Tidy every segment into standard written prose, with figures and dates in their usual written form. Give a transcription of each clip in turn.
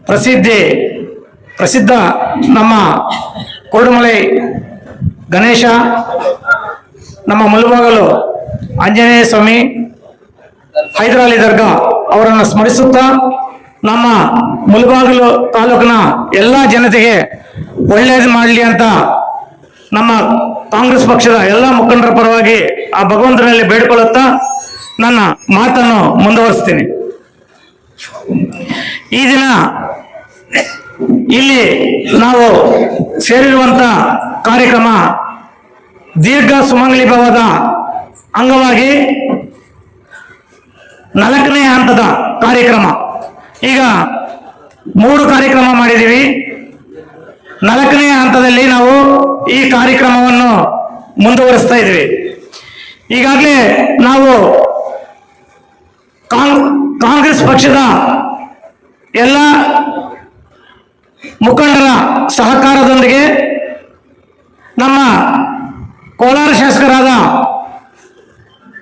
ಪ್ರಸಿದ್ಧ ನಮ್ಮ ಕೊರಡುಮಲೈ ಗಣೇಶ, ನಮ್ಮ ಮುಳಬಾಗಿಲು ಆಂಜನೇಯ ಸ್ವಾಮಿ, ಹೈದರಾಲಿ ದರ್ಗಾ ಅವರನ್ನು ಸ್ಮರಿಸುತ್ತಾ ನಮ್ಮ ಮುಳಬಾಗಿಲು ತಾಲೂಕಿನ ಎಲ್ಲ ಜನತೆಗೆ ಒಳ್ಳೆಯದು ಮಾಡಲಿ ಅಂತ ನಮ್ಮ ಕಾಂಗ್ರೆಸ್ ಪಕ್ಷದ ಎಲ್ಲ ಮುಖಂಡರ ಪರವಾಗಿ ಆ ಭಗವಂತನಲ್ಲಿ ಬೇಡಿಕೊಳ್ಳುತ್ತಾ ನನ್ನ ಮಾತನ್ನು ಮುಂದುವರಿಸ್ತೀನಿ. ಈ ದಿನ ಇಲ್ಲಿ ನಾವು ಸೇರಿರುವಂತ ಕಾರ್ಯಕ್ರಮ ದೀರ್ಘ ಸುಮಂಗಲಿ ಭವದ ಅಂಗವಾಗಿ 4ನೇ ಹಂತದ ಕಾರ್ಯಕ್ರಮ. ಈಗ 3 ಕಾರ್ಯಕ್ರಮ ಮಾಡಿದ್ದೀವಿ. 4ನೇ ಹಂತದಲ್ಲಿ ನಾವು ಈ ಕಾರ್ಯಕ್ರಮವನ್ನು ಮುಂದುವರಿಸ್ತಾ ಇದ್ದೀವಿ. ಈಗಾಗಲೇ ನಾವು ಕಾಂಗ್ರೆಸ್ ಪಕ್ಷದ ಎಲ್ಲ ಮುಖಂಡರ ಸಹಕಾರದೊಂದಿಗೆ ನಮ್ಮ ಕೋಲಾರ ಶಾಸಕರಾದ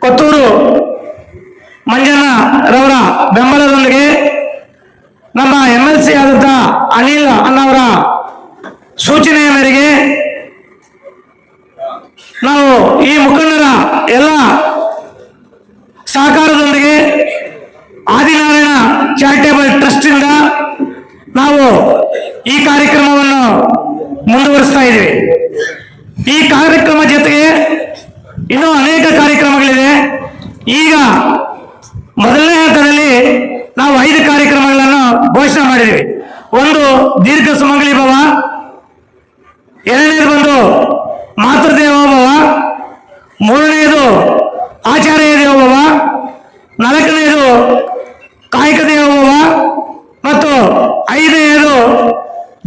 ಕೊತ್ತೂರು ಮಂಜಣ್ಣರವರ ಬೆಂಬಲದೊಂದಿಗೆ ನಮ್ಮ MLC ಆದಂಥ ಅನಿಲ್ ಅನ್ನವರ ಸೂಚನೆಯ ಮೇರೆಗೆ ನಾವು ಈ ಮುಖಂಡರ ಎಲ್ಲ ಸಹಕಾರದೊಂದಿಗೆ ಆದಿನಾರಾಯಣ ಚಾರಿಟೇಬಲ್ ಟ್ರಸ್ಟ್ ಇಂದ ನಾವು ಈ ಕಾರ್ಯಕ್ರಮವನ್ನು ಮುಂದುವರಿಸ್ತಾ ಇದ್ದೀವಿ. ಈ ಕಾರ್ಯಕ್ರಮ ಜೊತೆಗೆ ಇನ್ನೂ ಅನೇಕ ಕಾರ್ಯಕ್ರಮಗಳಿವೆ. ಈಗ ಮೊದಲನೇ ಹಂತದಲ್ಲಿ ನಾವು 5 ಕಾರ್ಯಕ್ರಮಗಳನ್ನು ಘೋಷಣೆ ಮಾಡಿದ್ದೀವಿ. ಒಂದು ದೀರ್ಘ ಸುಮಂಗಲಿ ಭವ, 2ನೇದು ಬಂದು ಮಾತೃದೇವೋಭವ, 3ನೇದು ಆಚಾರ್ಯ ದೇವೋಭವ, 4ನೇದು ಕಾಯಕ ದೇವೋಭವ ಮತ್ತು 5ನೇದು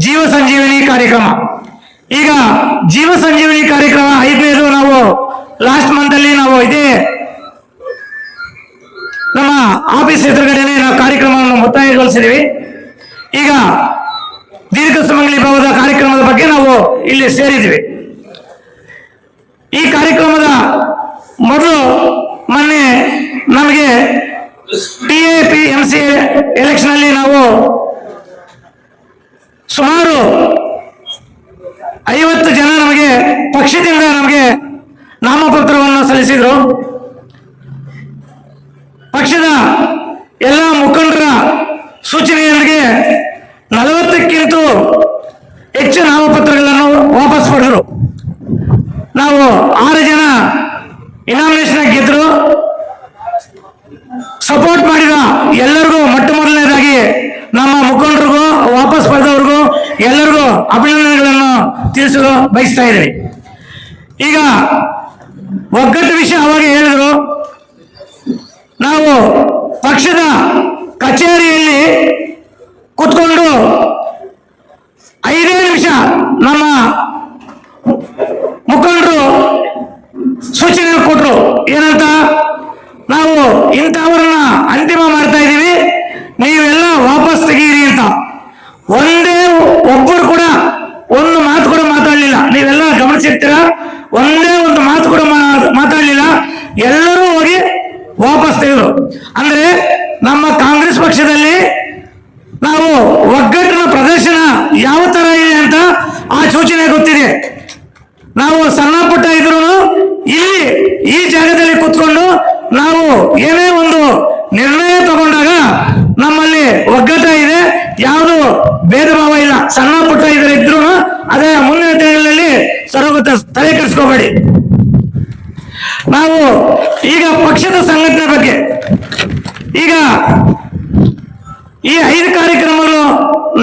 ಜೀವ ಸಂಜೀವನಿ ಕಾರ್ಯಕ್ರಮ. ಈಗ ಜೀವ ಸಂಜೀವನಿ ಕಾರ್ಯಕ್ರಮ 5ನೇದು ನಾವು ಲಾಸ್ಟ್ ಮಂತ್ ಅಲ್ಲಿ ನಾವು ಇದೇ ನಮ್ಮ ಆಫೀಸ್ ಎದುರುಗಡೆನೆ ನಾವು ಕಾರ್ಯಕ್ರಮವನ್ನು ಮುಕ್ತಾಯಗೊಳಿಸಿದ್ದೀವಿ. ಈಗ ದೀರ್ಘ ಸುಮಂಗಲಿ ಭವದ ಕಾರ್ಯಕ್ರಮದ ಬಗ್ಗೆ ನಾವು ಇಲ್ಲಿ ಸೇರಿದ್ದೀವಿ. ಈ ಕಾರ್ಯಕ್ರಮದ ಮೊದಲು ಮೊನ್ನೆ ನಮಗೆ TAPMC ಎಲೆಕ್ಷನ್ ಅಲ್ಲಿ ನಾವು ಸುಮಾರು 50 ಜನ ನಮಗೆ ಪಕ್ಷದಿಂದ ನಮಗೆ ನಾಮಪತ್ರವನ್ನು ಸಲ್ಲಿಸಿದ್ರು. ಪಕ್ಷದ ಎಲ್ಲ ಮುಖಂಡರ ಸೂಚನೆಯೊಂದಿಗೆ 40ಕ್ಕಿಂತ ಹೆಚ್ಚು ನಾಮಪತ್ರಗಳನ್ನು ವಾಪಸ್ ಪಡೆದರು. ನಾವು 6 ಜನ ಇನಾಮಿನೇಷನ್ ಗೆದ್ರು. ಸಪೋರ್ಟ್ ಮಾಡಿದ ಎಲ್ಲರಿಗೂ ಮೊಟ್ಟ ಮೊದಲನೇದಾಗಿ ನಮ್ಮ ಮುಖಂಡರಿಗೂ ವಾಪಸ್ ಪಡೆದವ್ರಿಗೂ ಎಲ್ಲರಿಗೂ ಅಭಿನಂದನೆಗಳನ್ನು ತಿಳಿಸಲು ಬಯಸ್ತಾ ಇದ್ದೀವಿ. ಈಗ ಒಗ್ಗಟ್ಟು ವಿಷಯ ಅವಾಗ ಹೇಳಿದ್ರು. ನಾವು ಪಕ್ಷದ ಕಚೇರಿಯಲ್ಲಿ ಕೂತ್ಕೊಂಡು 5 ನಿಮಿಷ ನಮ್ಮ ಮುಖಂಡರು ಸೂಚನೆ ಕೊಟ್ಟರು. ಏನಂತ, ನಾವು ಇಂಥವ್ರನ್ನ ಅಂತಿಮ ಮಾಡ್ತಾ ಇದ್ದೀವಿ, ನೀವೆಲ್ಲ ವಾಪಸ್ ತೆಗೀರಿ ಅಂತ. ಒಂದೇ ಒಬ್ಬರು ಕೂಡ ಒಂದು ಮಾತು ಕೂಡ ಮಾತಾಡಲಿಲ್ಲ. ನೀವೆಲ್ಲ ಗಮನಿಸಿರ್ತೀರ, ಒಂದೇ ಒಂದು ಮಾತು ಕೂಡ ಮಾತಾಡಲಿಲ್ಲ. ಎಲ್ಲರೂ ಹೋಗಿ ವಾಪಸ್ ತೆಗೆದರು. ಅಂದ್ರೆ ನಮ್ಮ ಕಾಂಗ್ರೆಸ್ ಪಕ್ಷದಲ್ಲಿ ನಾವು ಒಗ್ಗಟ್ಟಿನ ಪ್ರದರ್ಶನ ಯಾವ ತರ ಇದೆ ಅಂತ ಆ ಸೂಚನೆ ಗೊತ್ತಿದೆ. ನಾವು ಸಣ್ಣ ಪುಟ್ಟ ಇದ್ರು ಇಲ್ಲಿ ಈ ಜಾಗದಲ್ಲಿ ಕೂತ್ಕೊಂಡು ನಾವು ಏನೇ ಒಂದು ನಿರ್ಣಯ ತಗೊಂಡಾಗ ನಮ್ಮಲ್ಲಿ ಒಗ್ಗಟ್ಟ ಇದೆ, ಯಾವುದು ಭೇದ ಭಾವ ಇಲ್ಲ. ಸಣ್ಣ ಪುಟ್ಟ ಇದ್ರು ಅದೇ ಮುಂದಿನ ದಿನಗಳಲ್ಲಿ ಸರೋಗತ ತಲೆ ಕೆಡಿಸ್ಕೋಬೇಡಿ. ನಾವು ಈಗ ಪಕ್ಷದ ಸಂಘಟನೆ ಬಗ್ಗೆ ಈಗ ಈ 5 ಕಾರ್ಯಕ್ರಮಗಳು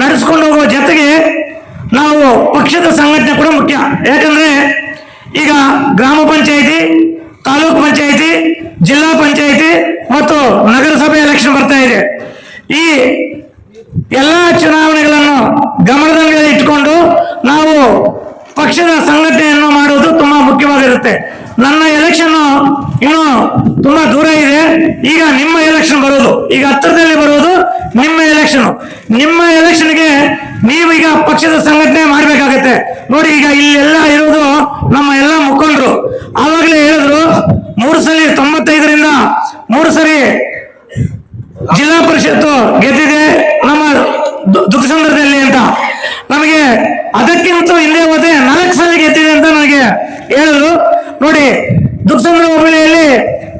ನಡೆಸ್ಕೊಂಡು ಹೋಗುವ ಜೊತೆಗೆ ನಾವು ಪಕ್ಷದ ಸಂಘಟನೆ ಕೂಡ ಮುಖ್ಯ. ಯಾಕಂದ್ರೆ ಈಗ ಗ್ರಾಮ ಪಂಚಾಯಿತಿ, ತಾಲೂಕು ಪಂಚಾಯಿತಿ, ಜಿಲ್ಲಾ ಪಂಚಾಯಿತಿ ಮತ್ತು ನಗರಸಭೆ ಎಲೆಕ್ಷನ್ ಬರ್ತಾ ಇದೆ. ಈ ಎಲ್ಲ ಚುನಾವಣೆಗಳನ್ನು ಗಮನದಲ್ಲಿ ಇಟ್ಕೊಂಡು ನಾವು ಪಕ್ಷದ ಸಂಘಟನೆಯನ್ನು ಮಾಡುವುದು ತುಂಬಾ ಮುಖ್ಯವಾಗಿರುತ್ತೆ. ನನ್ನ ಎಲೆಕ್ಷನ್ ಇನ್ನು ತುಂಬಾ ದೂರ ಇದೆ. ಈಗ ನಿಮ್ಮ ಎಲೆಕ್ಷನ್ ಬರೋದು, ಈಗ ಹತ್ತಿರದಲ್ಲಿ ಬರೋದು ನಿಮ್ಮ ಎಲೆಕ್ಷನ್. ನಿಮ್ಮ ಎಲೆಕ್ಷನ್ಗೆ ನೀವೀಗ ಪಕ್ಷದ ಸಂಘಟನೆ ಮಾಡಬೇಕಾಗತ್ತೆ. ನೋಡಿ, ಈಗ ಇಲ್ಲೆಲ್ಲ ಇರೋದು ನಮ್ಮ ಎಲ್ಲ ಮುಖಂಡರು. ಆವಾಗಲೇ ಹೇಳಿದ್ರು 3 ಸಲ 95ರಿಂದ ಹೇಳಿದ್ರು. ನೋಡಿ, ದುರ್ಗಸಂದ್ರ ಹೋಬಳಿಯಲ್ಲಿ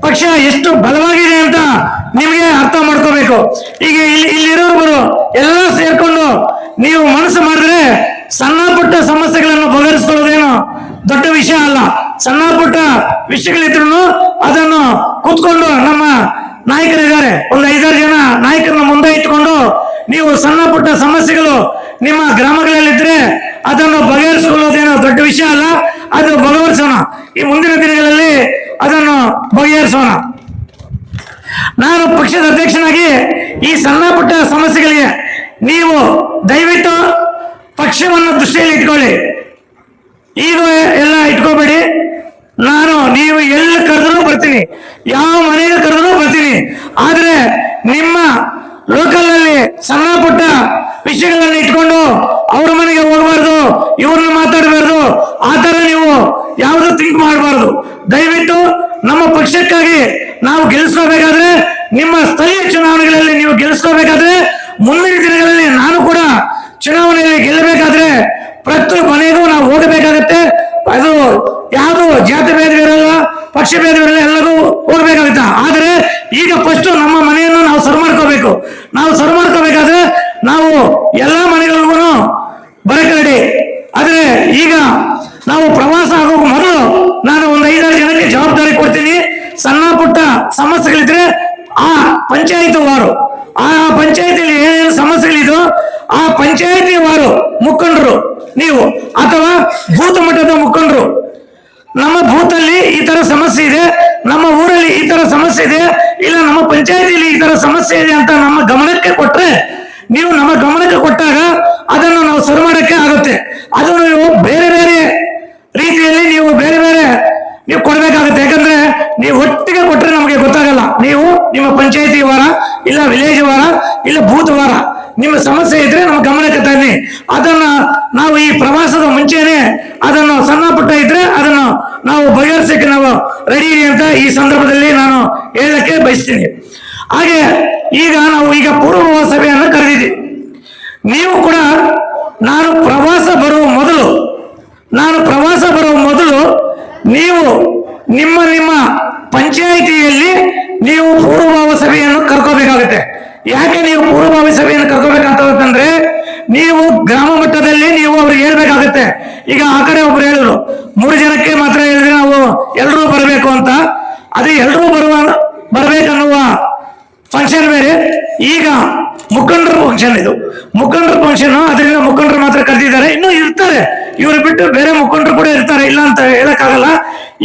ಪಕ್ಷ ಎಷ್ಟು ಬಲವಾಗಿದೆ ಅಂತ ನಿಮಗೆ ಅರ್ಥ ಮಾಡ್ಕೋಬೇಕು. ಈಗ ಇಲ್ಲಿರೋರು ಎಲ್ಲ ಸೇರ್ಕೊಂಡು ನೀವು ಮನಸ್ಸು ಮಾಡಿದ್ರೆ ಸಣ್ಣ ಪುಟ್ಟ ಸಮಸ್ಯೆಗಳನ್ನು ಬಗೆಹರಿಸ್ಕೊಳ್ಳೋದೇನು ದೊಡ್ಡ ವಿಷಯ ಅಲ್ಲ. ಸಣ್ಣ ಪುಟ್ಟ ವಿಷಯಗಳಿದ್ರು ಅದನ್ನು ಕೂತ್ಕೊಂಡು ನಮ್ಮ ನಾಯಕರಿದ್ದಾರೆ, ಒಂದು 5-6 ಜನ ನಾಯಕರನ್ನ ಮುಂದೆ ಇಟ್ಕೊಂಡು ನೀವು ಸಣ್ಣ ಪುಟ್ಟ ಸಮಸ್ಯೆಗಳು ನಿಮ್ಮ ಗ್ರಾಮಗಳಲ್ಲಿದ್ರೆ ಅದನ್ನು ಬಗೆಹರಿಸಿಕೊಳ್ಳೋದೇನೋ ದೊಡ್ಡ ವಿಷಯ ಅಲ್ಲ. ಅದು ಬಗೆಹರಿಸೋಣ, ಈ ಮುಂದಿನ ದಿನಗಳಲ್ಲಿ ಅದನ್ನು ಬಗೆಹರಿಸೋಣ. ನಾನು ಪಕ್ಷದ ಅಧ್ಯಕ್ಷನಾಗಿ ಈ ಸಣ್ಣ ಪುಟ್ಟ ಸಮಸ್ಯೆಗಳಿಗೆ ನೀವು ದಯವಿಟ್ಟು ಪಕ್ಷವನ್ನು ದೃಷ್ಟಿಯಲ್ಲಿ ಇಟ್ಕೊಳ್ಳಿ. ಈಗ ಎಲ್ಲ ಇಟ್ಕೋಬೇಡಿ. ನೀವು ಎಲ್ಲಿ ಕರೆದ್ರೂ ಬರ್ತೀನಿ, ಯಾವ ಮನೆಗೆ ಕರೆದ್ರೂ ಬರ್ತೀನಿ. ಆದ್ರೆ ನಿಮ್ಮ ಲೋಕಲ್ ಅಲ್ಲಿ ಸಣ್ಣ ಪುಟ್ಟ ವಿಷಯಗಳನ್ನ ಇಟ್ಕೊಂಡು ಅವ್ರ ಮನೆಗೆ ಹೋಗಬಾರ್ದು, ಇವ್ರನ್ನ ಮಾತಾಡಬಾರ್ದು, ಆ ತರ ನೀವು ಯಾವುದು ಥಿಂಕ್ ಮಾಡಬಾರ್ದು. ದಯವಿಟ್ಟು ನಮ್ಮ ಪಕ್ಷಕ್ಕಾಗಿ ನಾವು ಗೆಲ್ಲಿಸ್ಕೋಬೇಕಾದ್ರೆ, ನಿಮ್ಮ ಸ್ಥಳೀಯ ಚುನಾವಣೆಗಳಲ್ಲಿ ನೀವು ಗೆಲ್ಲಿಸ್ಕೋಬೇಕಾದ್ರೆ, ಮುಂದಿನ ದಿನಗಳಲ್ಲಿ ನಾನು ಕೂಡ ಚುನಾವಣೆಯಲ್ಲಿ ಗೆಲ್ಲಬೇಕಾದ್ರೆ ಪ್ರತಿ ಮನೆಗೂ ನಾವು ಹೋಗಬೇಕಾಗತ್ತೆ. ಅದು ಯಾವುದು ಜಾತಿ ಭೇದವಿರಲ್ಲ, ಪಕ್ಷ ಭೇದವಿರಲ್ಲ, ಎಲ್ಲರೂ ಹೋಗ್ಬೇಕಾಗುತ್ತೆ. ಆದ್ರೆ ಈಗ ಫಸ್ಟ್ ನಮ್ಮ ಮನೆಯನ್ನು ನಾವು ಸರಿ ಮಾಡ್ಕೋಬೇಕು. ನಾವು ಸರಿ ಮಾಡ್ಕೋಬೇಕಾದ್ರೆ ನಾವು ಎಲ್ಲ ಮನೆಗಳಿಗೂ ಬರಕ್ಕೆ ರೆಡಿ. ಆದ್ರೆ ಈಗ ನಾವು ಪ್ರವಾಸ ಆಗೋ ಮೊದಲು ನಾನು ಒಂದು 5-6 ಜನಕ್ಕೆ ಜವಾಬ್ದಾರಿ ಕೊಡ್ತೀನಿ. ಸಣ್ಣ ಪುಟ್ಟ ಸಮಸ್ಯೆಗಳಿದ್ರೆ ಆ ಪಂಚಾಯತ್ ವಾರು, ಆ ಪಂಚಾಯತಿಯಲ್ಲಿ ಏನೇನು ಸಮಸ್ಯೆಗಳಿದೋ ಆ ಪಂಚಾಯತಿ ವಾರು ಮುಖಂಡರು ನೀವು, ಅಥವಾ ಬೂತ್ ಮಟ್ಟದ ಮುಖಂಡರು, ನಮ್ಮ ಬೂತಲ್ಲಿ ಈ ತರ ಸಮಸ್ಯೆ ಇದೆ, ನಮ್ಮ ಊರಲ್ಲಿ ಈ ತರ ಸಮಸ್ಯೆ ಇದೆ, ಇಲ್ಲ ನಮ್ಮ ಪಂಚಾಯತಿಯಲ್ಲಿ ಈ ತರ ಸಮಸ್ಯೆ ಇದೆ ಅಂತ ನಮ್ಮ ಗಮನಕ್ಕೆ ಕೊಟ್ರೆ, ನೀವು ನಮ್ಮ ಗಮನಕ್ಕೆ ಕೊಟ್ಟಾಗ ಅದನ್ನು ನಾವು ಸರಿ ಮಾಡಕ್ಕೆ ಆಗುತ್ತೆ. ಅದನ್ನು ನೀವು ಬೇರೆ ಬೇರೆ ರೀತಿಯಲ್ಲಿ ನೀವು ಬೇರೆ ಬೇರೆ ನೀವು ಕೊಡ್ಬೇಕಾಗುತ್ತೆ. ಯಾಕಂದ್ರೆ ನೀವು ಒಟ್ಟಿಗೆ ಕೊಟ್ರೆ ನಮಗೆ ಗೊತ್ತಾಗಲ್ಲ. ನೀವು ನಿಮ್ಮ ಪಂಚಾಯತಿ ವಾರ, ಇಲ್ಲ ವಿಲೇಜ್ ವಾರ, ಇಲ್ಲ ಬೂತ್ ವಾರ, ನಿಮ್ಮ ಸಮಸ್ಯೆ ಇದ್ರೆ ನಮ್ಮ ಗಮನಕ್ಕೆ ತನ್ನಿ. ಅದನ್ನ ನಾವು ಈ ಪ್ರವಾಸದ ಮುಂಚೆನೆ ಅದನ್ನು ಸಣ್ಣ ಪುಟ್ಟ ಇದ್ರೆ ಅದನ್ನು ನಾವು ಬಗೆಹರಿಸಕ್ಕೆ ನಾವು ರೆಡಿ ಅಂತ ಈ ಸಂದರ್ಭದಲ್ಲಿ ನಾನು ಹೇಳಕ್ಕೆ ಬಯಸ್ತೀನಿ. ಹಾಗೆ ನಾವು ಈಗ ಪೂರ್ವ ಸಭೆಯನ್ನು ಕರೆದಿದ್ದೀವಿ. ನೀವು ಕೂಡ ನಾನು ಪ್ರವಾಸ ಬರುವ ಮೊದಲು ನೀವು ನಿಮ್ಮ ನಿಮ್ಮ ಪಂಚಾಯಿತಿಯಲ್ಲಿ ನೀವು ಪೂರ್ವಭಾವ ಸಭೆಯನ್ನು ಕರ್ಕೋಬೇಕಾಗುತ್ತೆ. ಯಾಕೆ ನೀವು ಪೂರ್ವಭಾವಿ ಸಭೆಯನ್ನು ಕರ್ಕೋಬೇಕಂತಂದ್ರೆ, ನೀವು ಗ್ರಾಮ ಮಟ್ಟದಲ್ಲಿ ನೀವು ಅವ್ರಿಗೆ ಹೇಳ್ಬೇಕಾಗತ್ತೆ. ಈಗ ಆ ಕಡೆ ಒಬ್ರು ಹೇಳಿದ್ರು 3 ಜನಕ್ಕೆ ಮಾತ್ರ ಹೇಳಿದ್ರೆ ನಾವು ಎಲ್ಲರೂ ಬರಬೇಕು ಅಂತ. ಅದೇ ಎಲ್ಲರೂ ಬರ್ಬೇಕನ್ನುವ ಫಂಕ್ಷನ್ ಬೇರೆ, ಈಗ ಮುಖಂಡರ ಫಂಕ್ಷನ್ ಇದು. ಮುಖಂಡರ ಫಂಕ್ಷನ್, ಅದರಿಂದ ಮುಖಂಡರು ಮಾತ್ರ ಕರೆದಿದ್ದಾರೆ. ಇನ್ನೂ ಇರ್ತಾರೆ, ಇವರು ಬಿಟ್ಟು ಬೇರೆ ಮುಖಂಡರು ಕೂಡ ಇರ್ತಾರೆ, ಇಲ್ಲ ಅಂತ ಹೇಳಕ್ಕಾಗಲ್ಲ.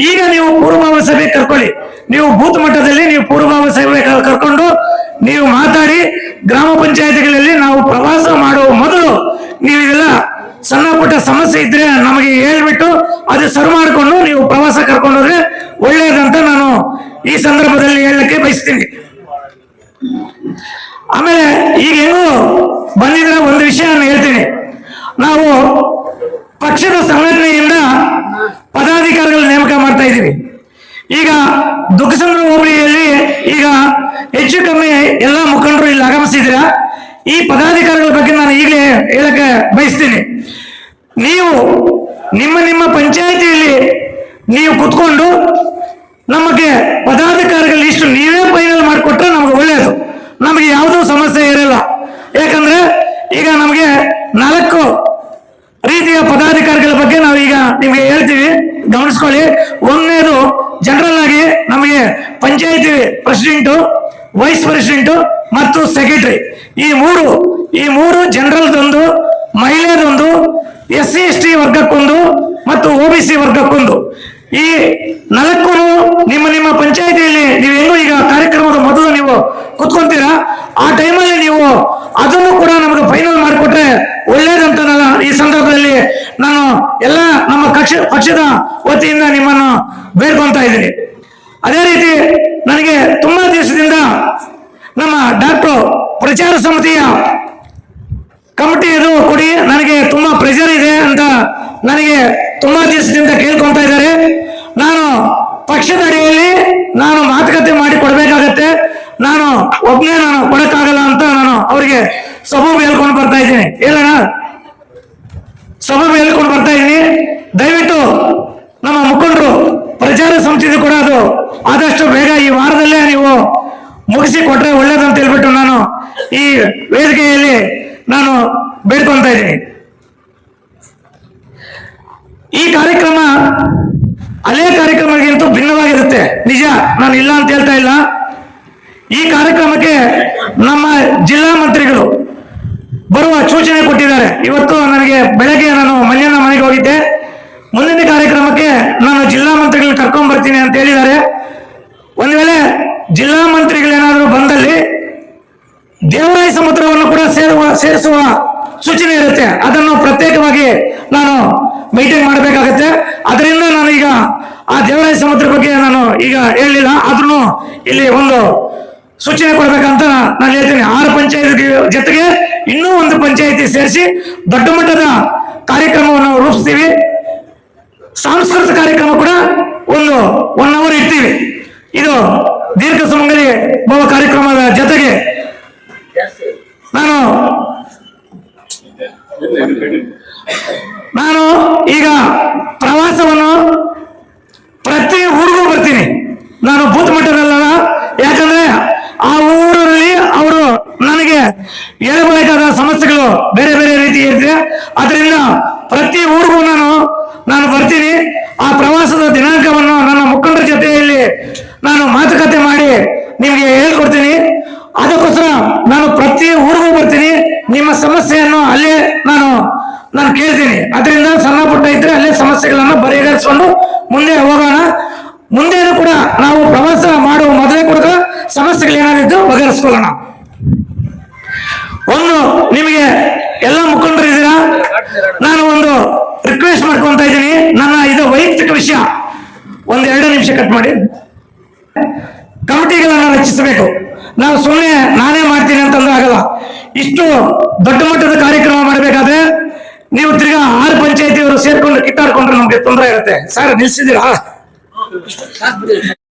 ಈಗ ನೀವು ಪೂರ್ವಭಾವ ಸಭೆ ಕರ್ಕೊಳ್ಳಿ. ನೀವು ಬೂತ್ ಮಟ್ಟದಲ್ಲಿ ನೀವು ಪೂರ್ವಭಾವ ಸಭೆ ಕರ್ಕೊಂಡು ನೀವು ಮಾತಾಡಿ, ಗ್ರಾಮ ಪಂಚಾಯತಿಗಳಲ್ಲಿ ನಾವು ಪ್ರವಾಸ ಮಾಡುವ ಮೊದಲು ನೀವೆಲ್ಲ ಸಣ್ಣ ಪುಟ್ಟ ಸಮಸ್ಯೆ ಇದ್ರೆ ನಮಗೆ ಹೇಳ್ಬಿಟ್ಟು ಅದು ಸರಿ ಮಾಡಿಕೊಂಡು ನೀವು ಪ್ರವಾಸ ಕರ್ಕೊಂಡೋದ್ರೆ ಒಳ್ಳೆಯದಂತ ನಾನು ಈ ಸಂದರ್ಭದಲ್ಲಿ ಹೇಳಕ್ಕೆ ಬಯಸ್ತೀನಿ. ಆಮೇಲೆ ಈಗ ಹೆಂಗು ಬಂದಿದ್ರೆ ಒಂದು ವಿಷಯ ಹೇಳ್ತೀನಿ. ನಾವು ಪಕ್ಷದ ಸಂಘಟನೆಯಿಂದ ಪದಾಧಿಕಾರಿಗಳ ನೇಮಕ ಮಾಡ್ತಾ ಇದ್ದೀವಿ. ಈಗ ದುಗ್ಗಸಂದ್ರ ಹೋಬಳಿಯಲ್ಲಿ ಈಗ ಹೆಚ್ಚು ಕಮ್ಮಿ ಎಲ್ಲ ಮುಖಂಡರು ಇಲ್ಲಿ ಆಗಮಿಸಿದ್ದೀರಾ. ಈ ಪದಾಧಿಕಾರಿಗಳ ಬಗ್ಗೆ ನಾನು ಈಗಲೇ ಹೇಳಕ್ಕೆ ಬಯಸ್ತೀನಿ. ನೀವು ನಿಮ್ಮ ನಿಮ್ಮ ಪಂಚಾಯಿತಿಯಲ್ಲಿ ನೀವು ಕುತ್ಕೊಂಡು ನಮಗೆ ಪದಾಧಿಕಾರಿಗಳ ಲಿಸ್ಟ್ ನೀವೇ ಫೈನಲ್ ಮಾಡಿಕೊಟ್ರೆ ನಮಗೆ ಒಳ್ಳೆಯದು. ನಮಗೆ ಯಾವುದೂ ಸಮಸ್ಯೆ ಇರಲ್ಲ. ಯಾಕಂದ್ರೆ ಈಗ ನಮಗೆ 4 ರೀತಿಯ ಪದಾಧಿಕಾರಿಗಳ ಬಗ್ಗೆ ನಾವು ಈಗ ನಿಮಗೆ ಹೇಳ್ತೀವಿ, ಗಮನಿಸ್ಕೊಳ್ಳಿ. ಒಂದನೇದು ಜನರಲ್ ಆಗಿ ನಮಗೆ ಪಂಚಾಯತಿ ಪ್ರೆಸಿಡೆಂಟು, ವೈಸ್ ಪ್ರೆಸಿಡೆಂಟು ಮತ್ತು ಸೆಕ್ರೆಟರಿ, ಈ ಮೂರು ಜನರಲ್ದೊಂದು, ಮಹಿಳೆದೊಂದು, SC/ST ವರ್ಗಕ್ಕೊಂದು ಮತ್ತು OBC ವರ್ಗಕ್ಕೊಂದು. ಈ 4 ನಿಮ್ಮ ನಿಮ್ಮ ಪಂಚಾಯತಿಯಲ್ಲಿ ನೀವು ಹೆಂಗೋ ಈಗ ಕಾರ್ಯಕ್ರಮದ ಮೊದಲು ನೀವು ಕುತ್ಕೊಂತೀರಾ, ಆ ಟೈಮಲ್ಲಿ ನೀವು ಅದನ್ನು ಕೂಡ ನಮಗೆ ಫೈನಲ್ ಮಾಡಿಕೊಟ್ರೆ ಒಳ್ಳೇದಂತ ನಾನು ಈ ಸಂದರ್ಭದಲ್ಲಿ ನಾನು ಎಲ್ಲ ನಮ್ಮ ಪಕ್ಷದ ವತಿಯಿಂದ ನಿಮ್ಮನ್ನು ಬೇಡ್ಕೊಂತ ಇದ್ದೀನಿ. ಅದೇ ರೀತಿ ನನಗೆ ತುಂಬಾ ದಿವಸದಿಂದ ನಮ್ಮ ಡಾಕ್ಟರ್ ಪ್ರಚಾರ ಸಮಿತಿಯ ಕಮಿಟಿ ಇದು ಕೊಡಿ, ನನಗೆ ತುಂಬಾ ಪ್ರೆಷರ್ ಇದೆ ಅಂತ ನನಗೆ ತುಂಬಾ ದಿವಸದಿಂದ ಕೇಳ್ಕೊಂತ ಇದ್ದಾರೆ. ನಾನು ಪಕ್ಷದ ಅಡಿಯಲ್ಲಿ ನಾನು ಮಾತುಕತೆ ಮಾಡಿ ಕೊಡ್ಬೇಕಾಗತ್ತೆ. ನಾನು ಒಬ್ಬನೇ ನಾನು ಕೊಡಕ್ಕಾಗಲ್ಲ ಅಂತ ನಾನು ಅವರಿಗೆ ಸಬೂಬು ಹೇಳ್ಕೊಂಡು ಬರ್ತಾ ಇದ್ದೀನಿ. ಸಬೂಬು ಹೇಳ್ಕೊಂಡು ಬರ್ತಾ ಇದ್ದೀನಿ. ದಯವಿಟ್ಟು ನಮ್ಮ ಪ್ರಚಾರ ಸಮಿತಿ ಕೂಡ ಅದು ಆದಷ್ಟು ಬೇಗ ಈ ವಾರದಲ್ಲೇ ನೀವು ಮುಗಿಸಿ ಕೊಟ್ರೆ ಒಳ್ಳೇದಂತ ಹೇಳ್ಬಿಟ್ಟು ನಾನು ಈ ವೇದಿಕೆಯಲ್ಲಿ ನಾನು ಬೇಡ್ಕೊಂತ ಇದ್ದೀನಿ. ಈ ಕಾರ್ಯಕ್ರಮ ಹಳೆ ಕಾರ್ಯಕ್ರಮಕ್ಕಿಂತ ಭಿನ್ನವಾಗಿರುತ್ತೆ, ನಿಜ, ನಾನು ಇಲ್ಲ ಅಂತ ಹೇಳ್ತಾ ಇಲ್ಲ. ಈ ಕಾರ್ಯಕ್ರಮಕ್ಕೆ ನಮ್ಮ ಜಿಲ್ಲಾ ಮಂತ್ರಿಗಳು ಬರುವ ಸೂಚನೆ ಕೊಟ್ಟಿದ್ದಾರೆ. ಇವತ್ತು ನನಗೆ ಬೆಳಗ್ಗೆ ನಾನು ಮನೆಯನ್ನ ಮನೆಗೆ ಹೋಗಿದ್ದೆ, ಮುಂದಿನ ಕಾರ್ಯಕ್ರಮಕ್ಕೆ ನಾನು ಜಿಲ್ಲಾ ಮಂತ್ರಿಗಳನ್ನ ಕರ್ಕೊಂಡ್ ಬರ್ತೀನಿ ಅಂತ ಹೇಳಿದ್ದಾರೆ. ಒಂದ್ ವೇಳೆ ಜಿಲ್ಲಾ ಮಂತ್ರಿಗಳೇನಾದರೂ ಬಂದಲ್ಲಿ ದೇವರಾಯ ಸಮುದ್ರವನ್ನು ಕೂಡ ಸೇರಿಸುವ ಸೂಚನೆ ಇರುತ್ತೆ. ಅದನ್ನು ಪ್ರತ್ಯೇಕವಾಗಿ ನಾನು ಮೀಟಿಂಗ್ ಮಾಡಬೇಕಾಗತ್ತೆ. ಅದರಿಂದ ನಾನು ಈಗ ಆ ದೇವರಾಯ ಸಮುದ್ರ ಬಗ್ಗೆ ನಾನು ಈಗ ಹೇಳಲಿಲ್ಲ, ಆದ್ರೂ ಇಲ್ಲಿ ಒಂದು ಸೂಚನೆ ಕೊಡ್ಬೇಕಂತ ನಾನು ಹೇಳ್ತೀನಿ. 6 ಪಂಚಾಯತಿ ಜೊತೆಗೆ ಇನ್ನೂ ಒಂದು ಪಂಚಾಯತಿ ಸೇರಿಸಿ ದೊಡ್ಡ ಮಟ್ಟದ ಕಾರ್ಯಕ್ರಮವನ್ನು ರೂಪಿಸ್ತೀವಿ. ಸಾಂಸ್ಕೃತಿಕ ಕಾರ್ಯಕ್ರಮ ಕೂಡ ಒಂದು 1 hour ಇರ್ತೀವಿ. ಇದು ದೀರ್ಘ ಸುಮಂಗಲಿ ಭವ ಕಾರ್ಯಕ್ರಮದ ಜೊತೆಗೆ ನಾನು ಈಗ ಪ್ರವಾಸವನ್ನು ಪ್ರತಿ ಊರಿಗೂ ಬರ್ತೀನಿ. ನಾನು ಬೂತ್ ಮಟ್ಟದಲ್ಲ, ಯಾಕಂದ್ರೆ ಆ ಊರಲ್ಲಿ ಅವರು ನನಗೆ ಹೇಳಬೇಕಾದ ಸಮಸ್ಯೆಗಳು ಬೇರೆ ಬೇರೆ ರೀತಿ ಇರ್ತದೆ. ಅದರಿಂದ ಪ್ರತಿ ಊರಿಗೂ ನಾನು ಬರ್ತೀನಿ. ಆ ಪ್ರವಾಸದ ದಿನಾಂಕವನ್ನು ನನ್ನ ಮುಖಂಡರ ಜೊತೆಯಲ್ಲಿ ನಾನು ಮಾತುಕತೆ ಮಾಡಿ ನಿಮಗೆ ಹೇಳ್ಕೊಡ್ತೀನಿ. ಅದಕ್ಕೋಸ್ಕರ ನಾನು ಪ್ರತಿ ಊರಿಗೂ ಬರ್ತೀನಿ. ನಿಮ್ಮ ಸಮಸ್ಯೆಯನ್ನು ಅಲ್ಲೇ ನಾನು ಕೇಳ್ತೀನಿ. ಅದರಿಂದ ಸಣ್ಣ ಪುಟ್ಟ ಇದ್ರೆ ಅಲ್ಲೇ ಸಮಸ್ಯೆಗಳನ್ನು ಬಗೆಹರಿಸಿಕೊಂಡು ಮುಂದೆ ಹೋಗೋಣ. ಮುಂದೇನು ಕೂಡ ನಾವು ಪ್ರವಾಸ ಮಾಡುವ ಮೊದಲೇ ಕೂಡ ಸಮಸ್ಯೆಗಳೇನಾಗಿದ್ದು ಬಗೆಹರಿಸ್ಕೊಳ್ಳೋಣ. ಒಂದು ನಿಮಗೆ ಎಲ್ಲ ಮುಖಂಡರಿದ್ದೀರಾ, ನಾನು ಒಂದು ರಿಕ್ವೆಸ್ಟ್ ಮಾಡ್ಕೊಂತ ಇದ್ದೀನಿ. ನನ್ನ ಇದು ವೈಯಕ್ತಿಕ ವಿಷಯ, 1-2 ನಿಮಿಷ ಕಟ್ ಮಾಡಿ. ಕಮಿಟಿಗಳನ್ನು ರಚಿಸಬೇಕು. ನಾವು ಸುಮ್ಮನೆ ನಾನೇ ಮಾಡ್ತೀನಿ ಅಂತಂದ್ರೆ ಆಗಲ್ಲ. ಇಷ್ಟು ದೊಡ್ಡ ಮಟ್ಟದ ಕಾರ್ಯಕ್ರಮ ಮಾಡಬೇಕಾದ್ರೆ ನೀವು ತಿರ್ಗಾ 6 ಪಂಚಾಯತಿಯವರು ಸೇರ್ಕೊಂಡು ಕಿತ್ತಾಡ್ಕೊಂಡ್ರೆ ನಮ್ಗೆ ತೊಂದರೆ ಇರುತ್ತೆ. ಸರ್ ನಿಲ್ಸಿದ್ದೀರಾ?